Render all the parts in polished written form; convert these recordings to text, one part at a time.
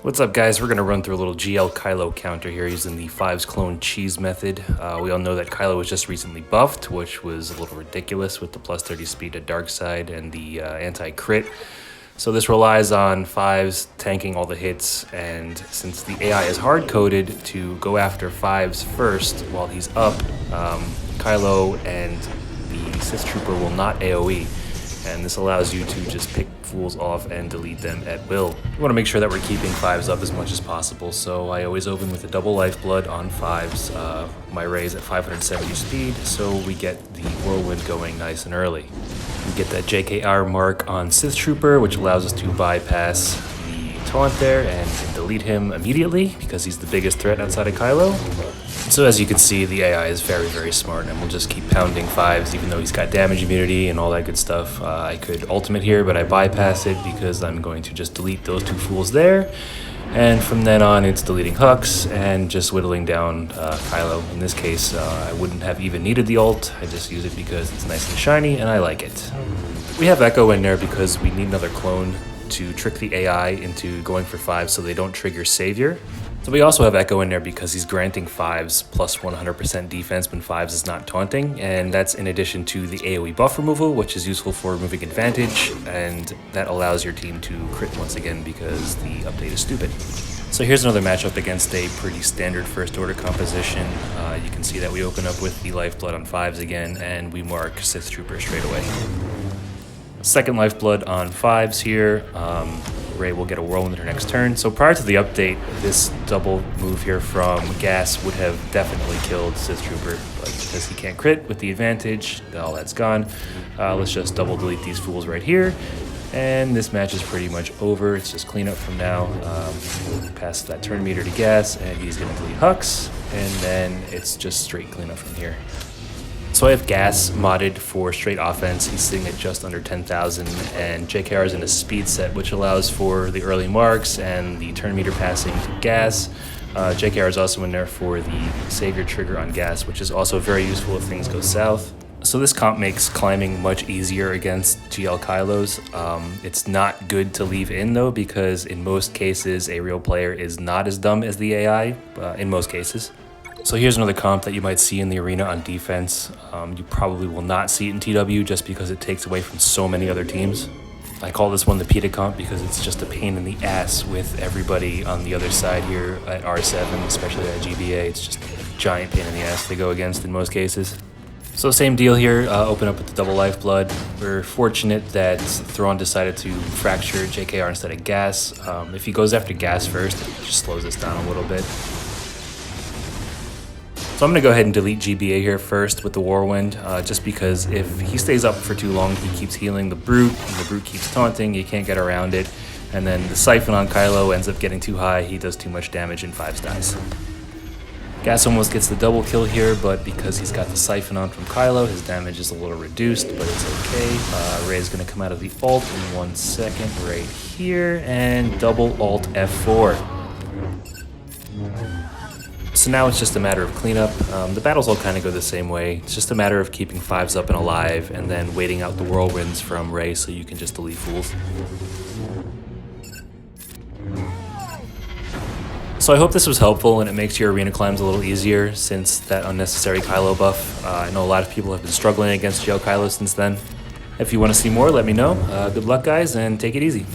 What's up, guys? We're going to run through a little GL Kylo counter here using the 5's clone cheese method. We all know that Kylo was just recently buffed, which was a little ridiculous with the plus 30 speed at dark side and the anti-crit. So this relies on 5's tanking all the hits, and since the AI is hard-coded to go after 5's first while he's up, Kylo and the Sith Trooper will not AoE. And this allows you to just pick fools off and delete them at will. We want to make sure that we're keeping 5's up as much as possible, so I always open with a double lifeblood on 5's. My Rey's at 570 speed, so we get the whirlwind going nice and early. We get that JKR mark on Sith Trooper, which allows us to bypass the taunt there and delete him immediately because he's the biggest threat outside of Kylo. So as you can see, the AI is very, very smart, and we'll just keep pounding 5's even though he's got damage immunity and all that good stuff. I could ultimate here, but I bypass it because I'm going to just delete those two fools there. And from then on, it's deleting Hux and just whittling down Kylo. In this case, I wouldn't have even needed the ult. I just use it because it's nice and shiny, and I like it. We have Echo in there because we need another clone to trick the AI into going for 5 so they don't trigger Savior. So we also have Echo in there because he's granting 5's plus 100% defense when 5's is not taunting, and that's in addition to the AoE buff removal, which is useful for removing advantage, and that allows your team to crit once again because the update is stupid. So here's another matchup against a pretty standard first order composition. You can see that we open up with the lifeblood on 5's again, and we mark Sith Trooper straight away. Second lifeblood on 5's here. Rey will get a whirlwind her next turn. So prior to the update, this double move here from Gas would have definitely killed Sith Trooper, but because he can't crit with the advantage, all that's gone. Let's just double delete these fools right here, and this match is pretty much over. It's just cleanup from now. Pass that turn meter to Gas, and he's going to delete Hux, and then it's just straight cleanup from here. So I have Gas modded for straight offense. He's sitting at just under 10,000, and JKR is in a speed set, which allows for the early marks and the turn meter passing to Gas. JKR is also in there for the Savior trigger on Gas, which is also very useful if things go south. So this comp makes climbing much easier against GL Kylos. It's not good to leave in though, because in most cases, a real player is not as dumb as the AI, in most cases. So here's another comp that you might see in the arena on defense. You probably will not see it in TW just because it takes away from so many other teams. I call this one the PETA comp because it's just a pain in the ass with everybody on the other side here at R7, especially at GBA. It's just a giant pain in the ass to go against in most cases. So same deal here, open up with the double lifeblood. We're fortunate that Thrawn decided to fracture JKR instead of Gas. If he goes after Gas first, it just slows this down a little bit. So I'm going to go ahead and delete GBA here first with the Whirlwind, just because if he stays up for too long, he keeps healing the Brute, and the Brute keeps taunting, you can't get around it, and then the Siphon on Kylo ends up getting too high, he does too much damage and 5's dies. Gas almost gets the double kill here, but because he's got the Siphon on from Kylo, his damage is a little reduced, but it's okay. Rey's going to come out of the ult in 1 second right here, and double ult F4. So now it's just a matter of cleanup. The battles all kind of go the same way. It's just a matter of keeping 5's up and alive and then waiting out the whirlwinds from Rey so you can just delete fools. So I hope this was helpful and it makes your arena climbs a little easier since that unnecessary Kylo buff. I know a lot of people have been struggling against GL Kylo since then. If you want to see more, let me know. Good luck, guys, and take it easy.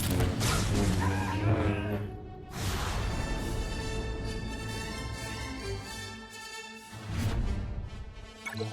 Yeah.